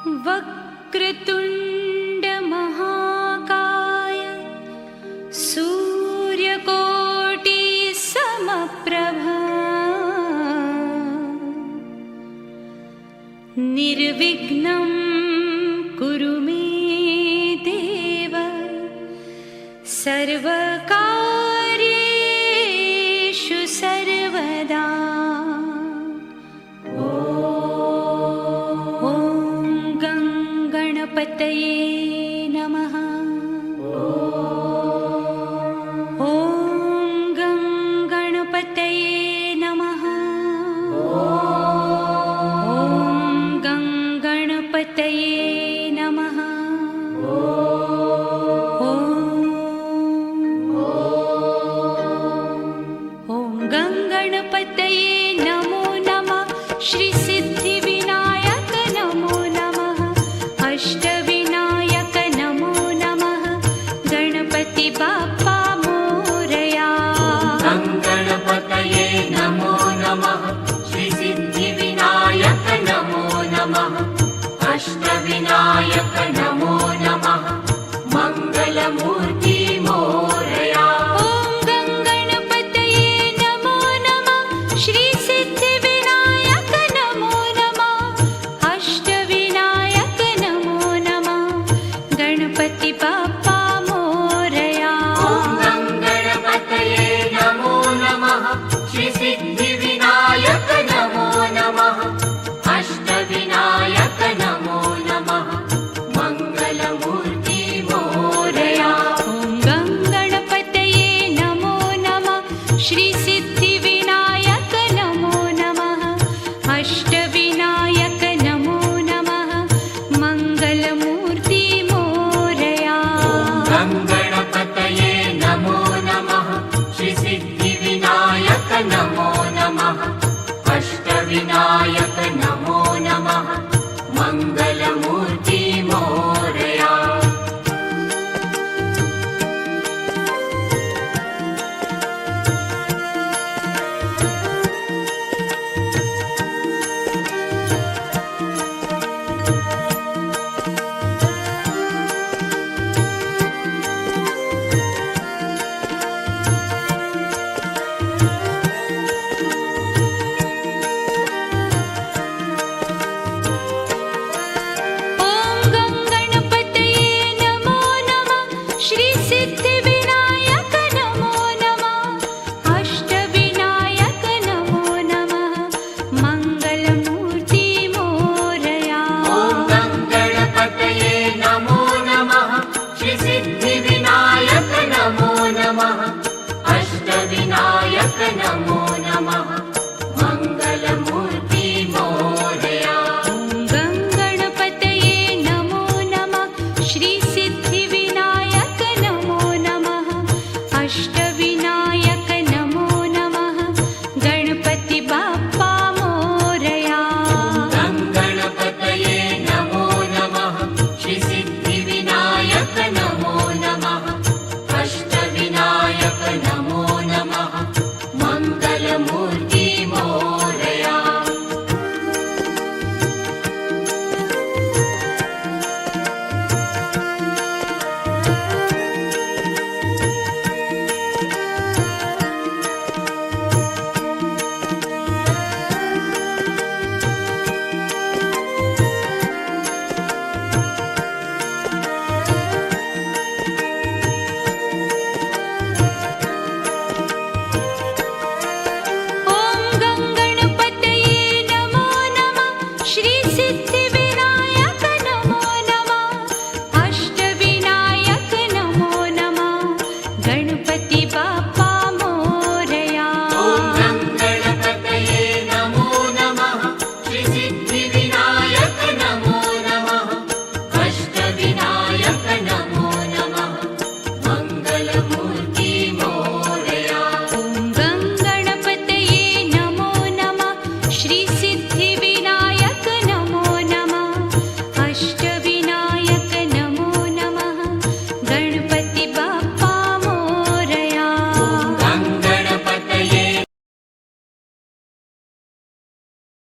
वक्रतुण्ड महाकाय सूर्यकोटि समप्रभा निर्विघ्नं कुरु मे देव सर्वकार्येषु सर्वदा। गणपतये नमः। ॐ गणपतये नमः। ॐ गणपतये नमः। ॐ गणपतये नमो नमः। श्री सिद्धिविनायक नमो नमः। अष्टविनायक नमो नमः। गणपति बाप्पा मोरया। गणपतये नमो नमः। श्री सिद्धिविनायक नमो नमः। अष्टविनायक नमो नमः। मंगलमूर्ति मोरया। ॐ गणपतये नमो नमः। श्री सिद्धिविनायक नमो नमः। अष्टविनायक नमो नमः। गणपति बाप्पा मोरया। गणपतये नमो नमः। श्री सिद्धिविनायक नमो नमः। अष्टविनायक नमो नमः। मंगलमूर्ति मोरया। ॐ गणपतये नमो नमः। श्री सिद्धिविनायक नमो नमः। अष्टविनायक नमो नमः। मंगलमूर्ति मोरया। गणपतये नमो नमः। श्री सिद्धिविनायक नमो नमः। अष्टविनायक नमो